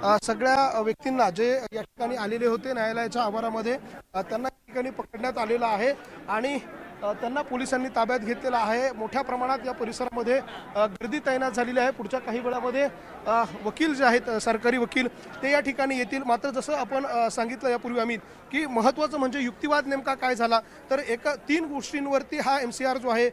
सगळ्या व्यक्तींना जे या ठिकाणी आलेले होते न्यायालयाच्या आवारामध्ये त्यांना या ठिकाणी पकडण्यात आलेलं आहे आणि त्यांना पोलिसांनी ताब्यात घेतलेला आहे। मोठ्या प्रमाणात या परिसरामध्ये गर्दी तैनात झालेली आहे। पुढच्या काही वेळामध्ये वकील जे आहेत सरकारी वकील ते या ठिकाणी येतील। मात्र जसं आपण सांगितलं यापूर्वी आम्ही की महत्त्वाचं म्हणजे युक्तिवाद नेमका काय झाला, तर तीन गोष्टींवरती हा MCR जो आहे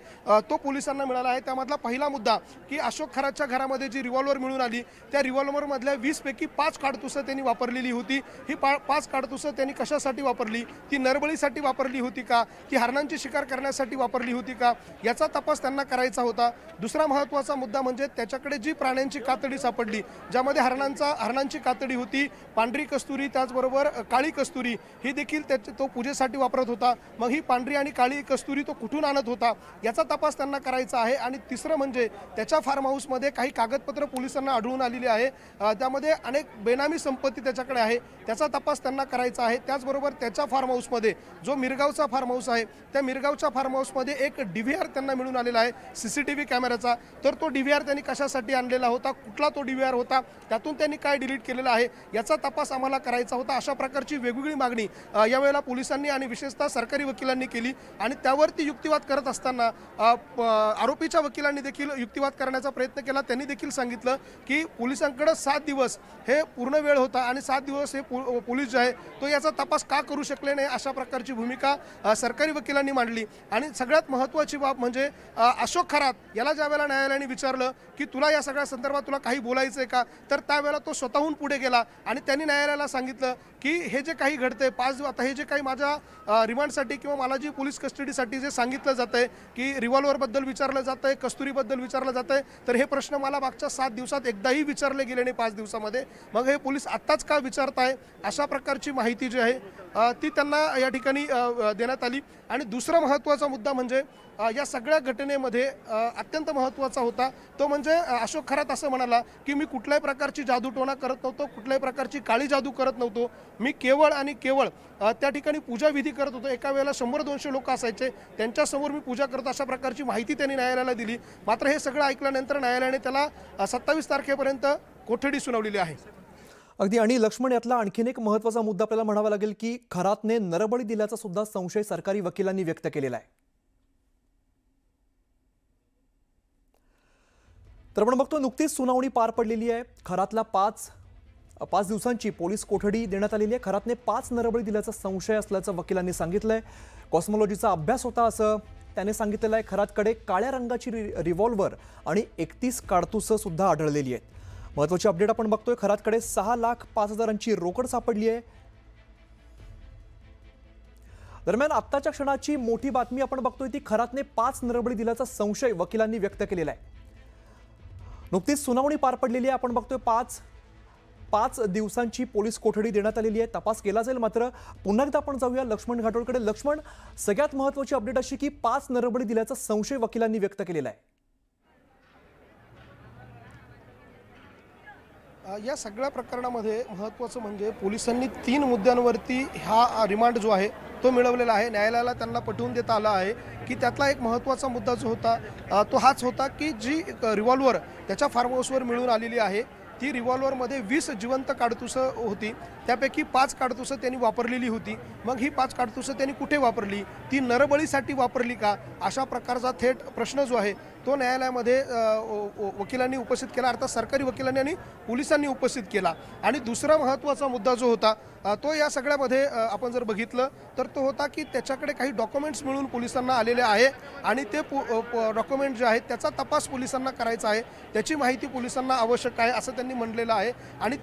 तो पोलिसांना मिळाला आहे। त्यामधला पहिला मुद्दा की अशोक खरातच्या घरामध्ये जी रिव्हॉल्वर मिळून आली त्या रिव्हॉल्वरमधल्या 20 पैकी 5 काडतुसं त्यांनी वापरलेली होती। ही 5 काडतुसं त्यांनी कशासाठी वापरली, ती नरबळीसाठी वापरली होती का, ती हरणांची शिकार करण्यासाठी वापरली होती का, याचा तपास त्यांना करायचा होता। दुसरा महत्त्वाचा मुद्दा म्हणजे त्याच्याकडे जी प्राण्यांची कातडी सापडली ज्यामध्ये हरणांची कातडी होती, पांढरी कस्तुरी त्याचबरोबर काळी कस्तुरी ही देखील तो पूजेसाठी वापरत होता। मग ही पांढरी आणि काळी कस्तुरी तो कुठून आणत होता याचा तपास त्यांना करायचा आहे। आणि तिसरं म्हणजे त्याच्या फार्म हाऊसमध्ये काही कागदपत्र पोलिसांना आढळून आलेली आहे, त्यामध्ये अनेक बेनामी संपत्ती त्याच्याकडे आहे, त्याचा तपास त्यांना करायचा आहे। त्याचबरोबर त्याच्या फार्म हाऊसमध्ये जो मिरगावचा फार्म हाऊस आहे त्या मिरगावच्या फार्म हाऊसमध्ये एक DVR त्यांना मिळून आलेला आहे CCTV कॅमेराचा। तर तो DVR त्यांनी कशासाठी आणलेला होता, कुठला तो DVR होता, त्यातून त्यांनी काय डिलीट केलेला आहे याचा तपास आम्हाला करायचा होता। अशा प्रकारची वेगवेगळी मागणी यावेळेला पोलिसांनी आणि विशेषतः सरकारी वकिलांनी केली आणि त्यावरती युक्तिवाद करत असताना आरोपीच्या वकिलांनी देखील युक्तिवाद करण्याचा प्रयत्न केला। त्यांनी देखील सांगितलं की पोलिसांकडे 7 दिवस हे पूर्ण वेळ होता आणि 7 दिवस हे पोलीस जे आहे तो याचा तपास का करू शकले नाही अशा प्रकारची भूमिका सरकारी वकिलांनी मांडली। आणि सगळ्यात महत्त्वाची बाब म्हणजे अशोक खरात याला ज्यावेळेला न्यायालयाने विचारलं की तुला या सगळ्या संदर्भात तुला काही बोलायचं आहे का, तर त्यावेळेला तो स्वतःहून पुढे गेला आणि त्यांनी न्यायालयाला सांगितलं की हे जे काही घडतंय आता हे जे काही माझ्या रिमांडसाठी किंवा मला जी पोलीस कस्टडीसाठी जे सांगितलं जातं आहे की रिव्हॉल्वरबद्दल विचारलं जातं आहे, कस्तुरीबद्दल विचारलं जातं आहे, तर हे प्रश्न मला मागच्या 7 दिवसात एकदाही विचारले गेले नाही 5 दिवसामध्ये, मग हे पोलीस आत्ताच का विचारताय अशा प्रकारची माहिती जी आहे ती त्यांना या ठिकाणी देण्यात आली। आणि दुसरा महत्त्वाचा मुद्दा म्हणजे या सगळ्या घटनेमध्ये अत्यंत महत्त्वाचा होता तो म्हणजे अशोक खरात असं म्हणाला की मी कुठल्याही प्रकारची जादूटोणा करत नव्हतो, कुठल्याही प्रकारची काळी जादू करत नव्हतो, मी केवळ आणि केवळ त्या ठिकाणी पूजाविधी करत होतो। एका वेळेला 100-200 लोक असायचे, त्यांच्यासमोर मी पूजा करतो अशा प्रकारची माहिती त्यांनी न्यायालयाला दिली। मात्र हे सगळं ऐकल्यानंतर न्यायालयाने त्याला 27 तारखेपर्यंत कोठडी सुनावलेली आहे। अगदी। आणि लक्ष्मण, यातला आणखीन एक महत्त्वाचा मुद्दा आपल्याला म्हणावा लागेल की खरातने नरबळी दिल्याचा सुद्धा संशय सरकारी वकिलांनी व्यक्त केलेला आहे। तर आपण बघतो नुकतीच सुनावणी पार पडलेली आहे। खरातला 5 दिवसांची पोलीस कोठडी देण्यात आलेली आहे। खरातने 5 नरबळी दिल्याचा संशय असल्याचं वकिलांनी सांगितलंय। कॉस्मॉलॉजीचा अभ्यास होता असं त्याने सांगितलेलं आहे। खरातकडे काळ्या रंगाची रिव्हॉल्वर आणि 31 काडतुसं सुद्धा आढळलेली आहेत। महत्त्वाची अपडेट आपण बघतोय, खरातकडे 6,05,000ची रोकड सापडली आहे। दरम्यान आत्ताच्या क्षणाची मोठी बातमी आपण बघतोय ती खरातने 5 नरबळी दिल्याचा संशय वकिलांनी व्यक्त केलेला आहे। नुकतीच सुनावणी पार पडलेली आहे। आपण बघतोय 5 दिवसांची पोलीस कोठडी देण्यात आलेली आहे। तपास केला जाईल। मात्र पुन्हा एकदा आपण जाऊया लक्ष्मण घाटोळकडे। लक्ष्मण, सगळ्यात महत्त्वाची अपडेट अशी की 5 नरबळी दिल्याचा संशय वकिलांनी व्यक्त केलेला आहे। या सगळ्या प्रकरणामध्ये महत्त्वाचं म्हणजे पोलिसांनी 3 मुद्द्यांवरती हा रिमांड जो आहे तो मिळवलेला आहे। न्यायालयाला त्यांना पटवून देता आला आहे की त्यातला एक महत्त्वाचा मुद्दा जो होता तो हाच होता की जी रिव्हॉल्वर त्याच्या फार्म हाऊसवर मिळून आलेली आहे ती रिव्हॉल्वरमध्ये 20 जिवंत काडतुसं होती, त्यापैकी 5 काडतुसं त्यांनी वापरलेली होती। मग ही 5 काडतुसं त्यांनी कुठे वापरली, ती नरबळीसाठी वापरली का, अशा प्रकारचा थेट प्रश्न जो आहे तो न्यायालयामध्ये वकिलांनी उपस्थित केला, अर्थात सरकारी वकिलांनी आणि पोलिसांनी उपस्थित केला। आणि दुसरा महत्त्वाचा मुद्दा जो होता तो या सगळ्यामध्ये आपण जर बघितलं तर तो होता की त्याच्याकडे काही डॉक्युमेंट्स मिळून पोलिसांना आलेले आहे आणि ते डॉक्युमेंट जे आहेत त्याचा तपास पोलिसांना करायचा आहे, त्याची माहिती पोलिसांना आवश्यक आहे असं त्यांनी म्हटलेलं आहे। आणि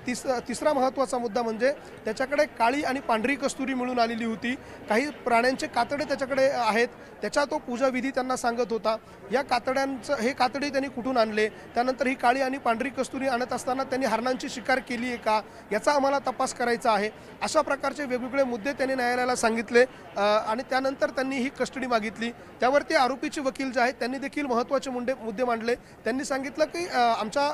तिसरा महत्त्वाचा मुद्दा म्हणजे त्याच्याकडे काळी आणि पांढरी कस्तुरी मिळून आलेली होती, काही प्राण्यांचे कातडे त्याच्याकडे आहेत, त्याचा तो पूजाविधी त्यांना सांगत होता। या हे कातडे त्यांनी कुठून आणले, त्यानंतर ही काळी आणि पांढरी कस्तुरी आणत असताना त्यांनी हरणांची शिकार केली आहे का याचा आम्हाला तपास करायचा आहे। अशा प्रकारचे वेगवेगळे मुद्दे त्यांनी न्यायालयाला सांगितले आणि त्यानंतर त्यांनी ही कस्टडी मागितली। त्यावरती आरोपीचे वकील जे आहेत त्यांनी देखील महत्त्वाचे मुद्दे मांडले। त्यांनी सांगितलं की आमच्या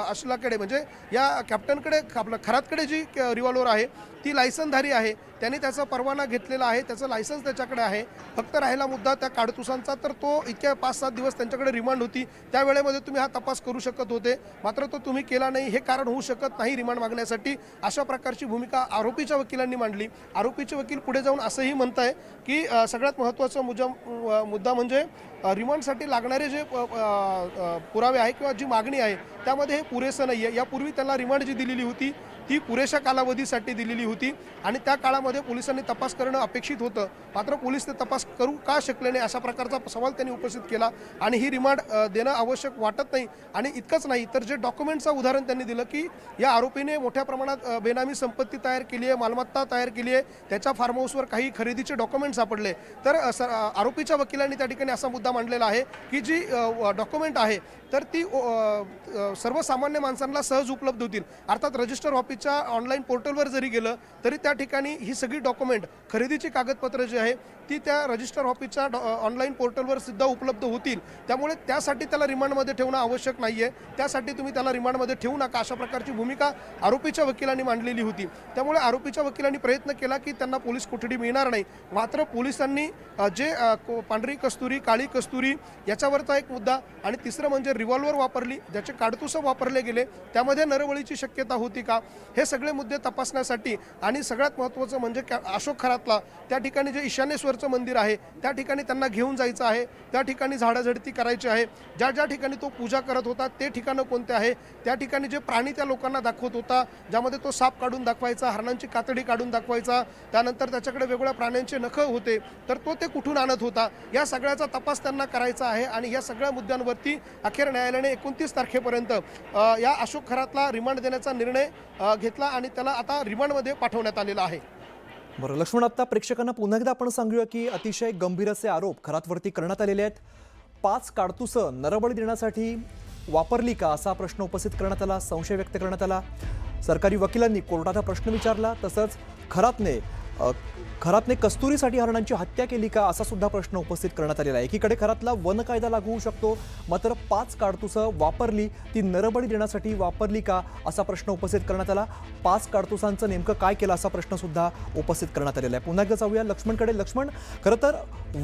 अशलाकडे म्हणजे या कॅप्टनकडे आपलं खरातकडे जी रिव्हॉल्वर आहे ती लायसनधारी आहे, त्यांनी त्याचा परवाना घेतलेला आहे, त्याचं लायसन्स त्याच्याकडे आहे. फक्त राहिला मुद्दा त्या काडतुसांचा, तर तो इतक्या 5-7 दिवस त्यांच्याकडे रिमांड होती, त्या वेळेमध्ये तुम्ही हा तपास करू शकत होते, मात्र तो तुम्ही केला नाही. हे कारण होऊ शकत नाही रिमांड मागण्यासाठी, अशा प्रकारची भूमिका आरोपीच्या वकिलांनी मांडली. आरोपीचे वकील पुढे जाऊन असंही म्हणत आहे की सगळ्यात महत्त्वाचा मुद्दा म्हणजे रिमांडसाठी लागणारे जे पुरावे आहे किंवा जी मागणी आहे त्यामध्ये हे पुरेसं नाही आहे. यापूर्वी त्यांना रिमांड जी दिलेली होती ती पुरेशा कालावधीसाठी दिलेली होती आणि त्या काळामध्ये पोलिसांनी तपास करणं अपेक्षित होतं, मात्र पोलीस ते तपास करू का शकले नाही, अशा प्रकारचा सवाल त्यांनी उपस्थित केला. आणि ही रिमांड देणं आवश्यक वाटत नाही. आणि इतकंच नाही तर जे डॉक्युमेंटचं उदाहरण त्यांनी दिलं की या आरोपीने मोठ्या प्रमाणात बेनामी संपत्ती तयार केली आहे, मालमत्ता तयार केली आहे, त्याच्या फार्म हाऊसवर काही खरेदीचे डॉक्युमेंट सापडले. तर आरोपीच्या वकिलांनी त्या ठिकाणी असा मुद्दा मांडलेला आहे की जी डॉक्युमेंट आहे तर ती सर्वसामान्य माणसांना सहज उपलब्ध होतील. अर्थात रजिस्टर ऑफिसच्या ऑनलाईन पोर्टलवर जरी गेलं तरी त्या ठिकाणी ही सगळी डॉक्युमेंट, खरेदीची कागदपत्र जी आहे ती त्या रजिस्टर ऑफिसच्या ऑनलाईन पोर्टलवर सुद्धा उपलब्ध होतील. त्यामुळे त्यासाठी त्याला रिमांडमध्ये ठेवणं आवश्यक नाही आहे, त्यासाठी तुम्ही त्याला रिमांडमध्ये ठेवू नका, अशा प्रकारची भूमिका आरोपीच्या वकिलांनी मांडलेली होती. त्यामुळे आरोपीच्या वकिलांनी प्रयत्न केला की त्यांना पोलीस कोठडी मिळणार नाही, मात्र पोलिसांनी जे पांढरी कस्तुरी, काळी कस्तुरी याच्यावरचा एक मुद्दा आणि तिसरं म्हणजे रिव्हॉल्वर वापरली, ज्याचे काडतुसं वापरले गेले, त्यामध्ये नरबळीची शक्यता होती का, हे सगळे मुद्दे तपासण्यासाठी. आणि सगळ्यात महत्त्वाचं म्हणजे अशोक खरातला त्या ठिकाणी जे ईशान्येश्वरचं मंदिर आहे त्या ठिकाणी त्यांना घेऊन जायचं आहे, त्या ठिकाणी झाडाझडती करायची आहे. ज्या ज्या ठिकाणी तो पूजा करत होता ते ठिकाणं कोणते आहे, त्या ठिकाणी जे प्राणी त्या लोकांना दाखवत होता, ज्यामध्ये तो साप काढून दाखवायचा, हरणांची कातडी काढून दाखवायचा, त्यानंतर त्याच्याकडे वेगवेगळ्या प्राण्यांचे नखं होते, तर तो ते कुठून आणत होता, या सगळ्याचा तपास त्यांना करायचा आहे. आणि या सगळ्या मुद्द्यांवरती अखेर न्यायालयाने 29 तारखेपर्यंत या अशोक खरातला रिमांड देण्याचा निर्णय घेतला आणि त्याला आता रिमांडमध्ये पाठवण्यात आलेला आहे. बरं लक्ष्मण, आता प्रेक्षकांना पुन्हा एकदा आपण सांगूया की अतिशय गंभीर असे आरोप खरातवरती करण्यात आलेले आहेत. 5 काडतुसं नरबळी देण्यासाठी वापरली का असा प्रश्न उपस्थित करण्यात आला, संशय व्यक्त करण्यात आला. सरकारी वकिलांनी कोर्टात हा प्रश्न विचारला. तसंच खरातने कस्तुरीसाठी हरणांची हत्या केली का असा सुद्धा प्रश्न उपस्थित करण्यात आलेला आहे. एकीकडे खरातला वन कायदा लागू होऊ शकतो, मात्र 5 काडतुसं वापरली ती नरबळी देण्यासाठी वापरली का असा प्रश्न उपस्थित करण्यात आला. 5 काडतुसांचं नेमकं काय केलं असा प्रश्न सुद्धा उपस्थित करण्यात आलेला आहे. पुन्हा एकदा जाऊया लक्ष्मणकडे. लक्ष्मण, खरं तर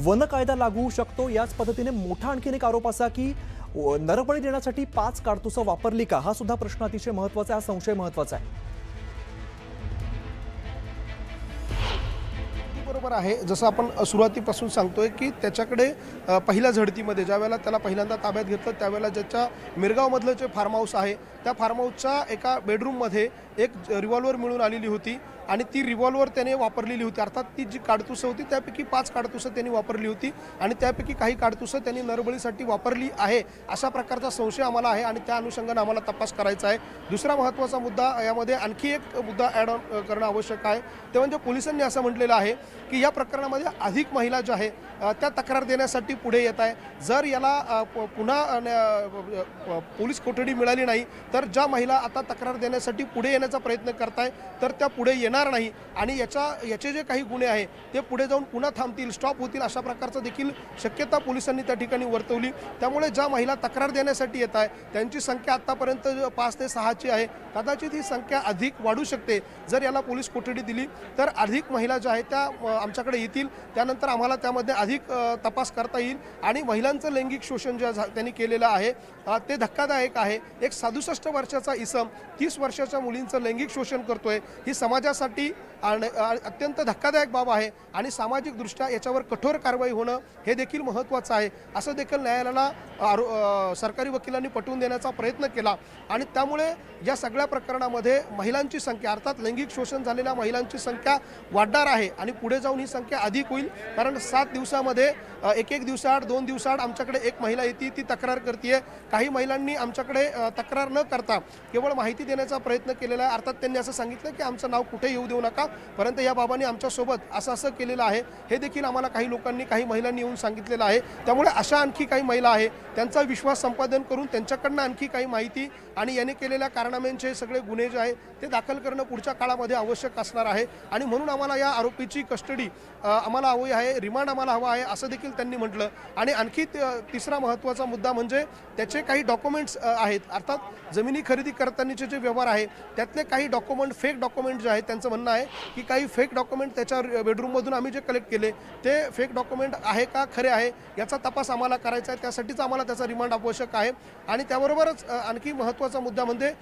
वन कायदा लागू होऊ शकतो याच पद्धतीने मोठा आणखीन एक आरोप असा की नरबळी देण्यासाठी 5 काडतुसं वापरली का, हा सुद्धा प्रश्न अतिशय महत्त्वाचा आहे, हा संशय महत्त्वाचा आहे. बरोबर आहे. जसं आपण सुरुवातीपासून सांगतोय की त्याच्याकडे पहिल्या झडतीमध्ये ज्यावेळेला त्याला पहिल्यांदा ताब्यात घेतलं त्यावेळेला ज्याच्या मिरगावमधलं जे फार्म हाऊस आहे त्या फार्म हाऊसच्या एका बेडरूममध्ये एक रिव्हॉल्वर मिळून आलेली होती आणि ती रिव्हॉल्वर त्याने वापरलेली होती. अर्थात ती जी काडतुसं होती त्यापैकी 5 काडतुसं त्यांनी वापरली होती आणि त्यापैकी काही काडतुसं त्यांनी नरबळीसाठी वापरली आहे, अशा प्रकारचा संशय आम्हाला आहे आणि त्या अनुषंगाने आम्हाला तपास करायचा आहे. दुसरा महत्त्वाचा मुद्दा यामध्ये आणखी एक मुद्दा ॲड ऑन करणं आवश्यक आहे, ते म्हणजे पोलिसांनी असं म्हटलेलं आहे की या प्रकरणामध्ये अधिक महिला ज्या आहे त्या तक्रार देण्यासाठी पुढे येत आहे. जर याला पुन्हा पोलीस कोठडी मिळाली नाही तर ज्या महिला आता तक्रार देण्यासाठी पुढे येण्याचा प्रयत्न करताय तर त्या पुढे येणार नाही आणि याचे जे काही गुन्हे आहे ते पुढे जाऊन पुन्हा थांबतील, स्टॉप होतील, अशा प्रकारचं देखील शक्यता पोलिसांनी त्या ठिकाणी वर्तवली. त्यामुळे ज्या महिला तक्रार देण्यासाठी येत आहे त्यांची संख्या आत्तापर्यंत 5 ते 6ची आहे. कदाचित ही संख्या अधिक वाढू शकते. जर याला पोलीस कोठडी दिली तर अधिक महिला ज्या आहेत त्या आमच्याकडे येतील. त्यानंतर आम्हाला त्यामध्ये अधिक तपास करता येईल आणि महिलांचं लैंगिक शोषण जे त्यांनी केलेलं आहे ते धक्कादायक आहे. एक 67 वर्षाचा इसम 30 वर्षाच्या मुलींचं लैंगिक शोषण करतोय, ही समाजासाठी अत्यंत धक्कादायक बाब आहे आणि सामाजिकदृष्ट्या याच्यावर कठोर कारवाई होणं हे देखील महत्त्वाचं आहे, असं देखील न्यायालयाला सरकारी वकिलांनी पटवून देण्याचा प्रयत्न केला. आणि त्यामुळे या सगळ्या प्रकरणामध्ये महिलांची संख्या, अर्थात लैंगिक शोषण झालेल्या महिलांची संख्या वाढणार आहे आणि पुढे जाऊन ही संख्या अधिक होईल. कारण 7 दिवसामध्ये एक दिवसाआड 2 दिवसाआड आमच्याकडे एक महिला येते, ती तक्रार करते. काही महिलांनी आमच्याकडे तक्रार न करता केवळ माहिती देण्याचा प्रयत्न केलेला आहे. अर्थात त्यांनी असं सांगितलं की आमचं नाव कुठे येऊ देऊ नका, परंतु या बाबांनी आमच्यासोबत असं केलेलं आहे, हे देखील आम्हाला काही लोकांनी, काही महिलांनी येऊन सांगितलेलं आहे. त्यामुळे अशा आणखी काही महिला आहे त्यांचा विश्वास संपादन करून त्यांच्याकडनं आणखी काही माहिती आणि याने केलेल्या कारनाम्यांचे सगळे गुन्हे जे आहे ते दाखल करणं पुढच्या काळामध्ये आवश्यक असणार आहे आणि म्हणून आम्हाला या आरोपीची कस्टडी आम्हाला हवी आहे, रिमांड आम्हाला हवा आहे असं देखील त्यांनी म्हटलं. आणि आणखी तिसरा महत्त्वाचा मुद्दा म्हणजे त्याचे काही डॉक्युमेंट्स आहेत, अर्थात जमिनी खरेदी करतानाचे जे व्यवहार आहे त्यातले काही डॉक्युमेंट, फेक डॉक्युमेंट जे आहेत, त्यांचं म्हणणं आहे की काही फेक डॉक्युमेंट त्याच्या बेडरूममधून आम्ही जे कलेक्ट केले ते फेक डॉक्युमेंट आहे का खरे आहे याचा तपास आम्हाला करायचा आहे. त्यासाठीच आम्हाला त्याचा रिमांड आवश्यक आहे. आणि त्याबरोबरच आणखी महत्त्वाचा मुद्दा म्हणजे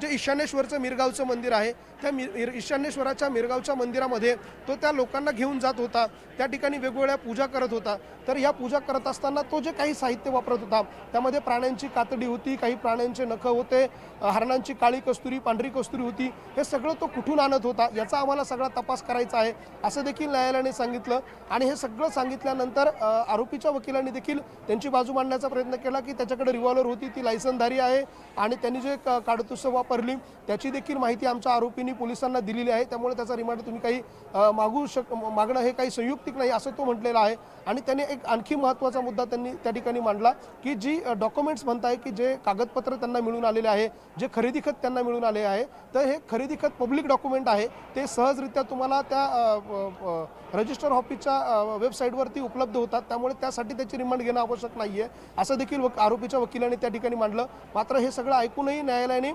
जे ईशान्येश्वरचं मिरगावचं मंदिर आहे त्या ईशान्येश्वराच्या मिरगावच्या मंदिरामध्ये तो त्या लोकांना घेऊन जात होता, त्या ठिकाणी वेगवेगळ्या पूजा करत होता. तर या पूजा करत असताना तो जे काही साहित्य वापरत होता त्यामध्ये प्राण्यांची कातडी होती, काही प्राण्यांचे नखं होते, हरणांची काळी कस्तुरी, पांढरी कस्तुरी होती. हे सगळं तो कुठून आणत होता याचा आम्हाला सगळा तपास करायचा आहे असं देखील न्यायालयाने सांगितलं. आणि हे सगळं सांगितल्यानंतर आरोपीच्या वकिलांनी देखील त्यांची बाजू मांडण्याचा प्रयत्न केला की त्याच्याकडे रिव्हॉल्वर होती, ती लायसनधारी आहे आणि त्यांनी जे काडतुसं वापरली त्याची देखील माहिती आमच्या आरोपींनी पोलिसांना दिलेली आहे. त्यामुळे त्याचा रिमांड तुम्ही काही मागणं हे काही संयुक्तिक नाही असं तो म्हटलेला आहे. आणि त्याने एक आणखी महत्त्वाचा मुद्दा त्यांनी त्या ठिकाणी मांडला की जी डॉक्युमेंट्स म्हणताय की जे कागदपत्र त्यांना मिळून आलेले आहे, जे खरेदी खत त्यांना मिळून आले आहे, तर हे खरेदी खत पब्लिक डॉक्युमेंट आहे, ते सहजरित्या तुम्हाला त्या रजिस्टर ऑफिसच्या वेबसाईटवरती उपलब्ध होतात. त्यामुळे त्यासाठी त्याची रिमांड घेणं आवश्यक नाही आहे असं देखील आरोपीच्या वकिलांनी त्या ठिकाणी मांडलं. मात्र हे सगळं ऐकूनही न्यायालयाने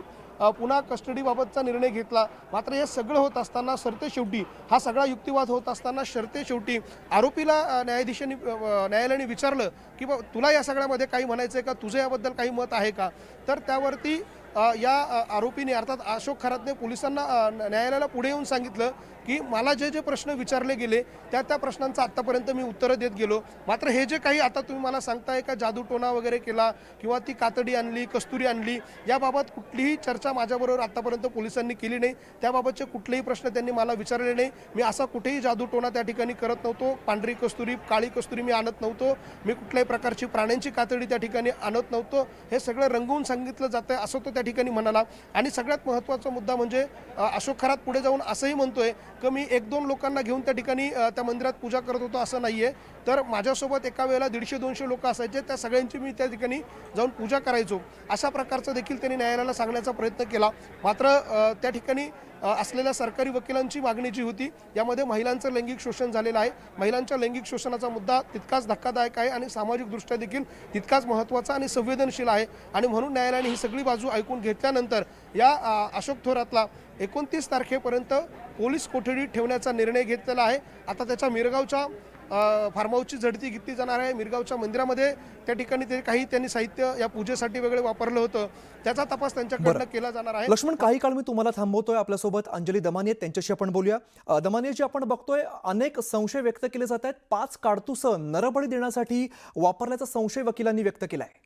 पुन्हा कस्टडीबाबतचा निर्णय घेतला. मात्र हे सगळं होत असताना सरतेशेवटी हा सगळा युक्तिवाद होत असताना सरतेशेवटी आरोपीला न्यायालयाने विचारलं की तुला या सगळ्यामध्ये काही म्हणायचं आहे का, तुझं याबद्दल काही मत आहे का. तर त्यावरती या आरोपीने अर्थात अशोक खरातने पोलिसांना न्यायालयाला पुढे येऊन सांगितलं की मला जे जे प्रश्न विचारले गेले त्या प्रश्नांचं आत्तापर्यंत मी उत्तरं देत गेलो. मात्र हे जे काही आता तुम्ही मला सांगताय का जादूटोणा वगैरे केला किंवा ती कातडी आणली, कस्तुरी आणली, याबाबत कुठलीही चर्चा माझ्याबरोबर आत्तापर्यंत पोलिसांनी केली नाही. त्याबाबतचे कुठलेही प्रश्न त्यांनी मला विचारले नाही. मी असा कुठेही जादूटोणा त्या ठिकाणी करत नव्हतो. पांढरी कस्तुरी, काळी कस्तुरी मी आणत नव्हतो. मी कुठल्याही प्रकारची प्राण्यांची कातडी त्या ठिकाणी आणत नव्हतो. हे सगळं रंगवून सांगितलं जातं असं तो त्या ठिकाणी म्हणाला. आणि सगळ्यात महत्त्वाचा मुद्दा म्हणजे अशोक खरात पुढे जाऊन असंही म्हणतोय की मी 1-2 लोकांना घेऊन त्या ठिकाणी त्या मंदिरात पूजा करत होतो असं नाहीये. तर माझ्यासोबत एका वेळेला 150-200 लोक असायचे, त्या सगळ्यांची मी त्या ठिकाणी जाऊन पूजा करायचो अशा प्रकारचं देखील त्यांनी न्यायालयाला सांगण्याचा प्रयत्न केला. मात्र त्या ठिकाणी असलेल्या सरकारी वकिलांची मागणी जी होती यामध्ये महिलांचं लैंगिक शोषण झालेलं आहे. महिलांच्या लैंगिक शोषणाचा मुद्दा तितकाच धक्कादायक आहे आणि सामाजिकदृष्ट्या देखील तितकाच महत्त्वाचा आणि संवेदनशील आहे. आणि म्हणून न्यायालयाने ही सगळी बाजू ऐकून घेतल्यानंतर या अशोक थोरातला 29 तारखेपर्यंत पोलीस कोठडीत ठेवण्याचा निर्णय घेतलेला आहे. आता त्याच्या मिरगावच्या फार्महाऊसची झडती घेतली जाणार आहे. मिरगावच्या मंदिरामध्ये त्या ठिकाणी ते काही त्यांनी साहित्य या पूजेसाठी वेगळे वापरलं होतं, त्याचा तपास त्यांच्याकडनं केला जाणार आहे. लक्ष्मण, काही काळ मी तुम्हाला थांबवतोय. आपल्यासोबत अंजली दमानी आहेत, त्यांच्याशी आपण बोलूया. दमानी जी आपण बघतोय, अनेक संशय व्यक्त केले जात आहेत. 5 काडतुसं नरबळी देण्यासाठी वापरल्याचा संशय वकिलांनी व्यक्त केला आहे.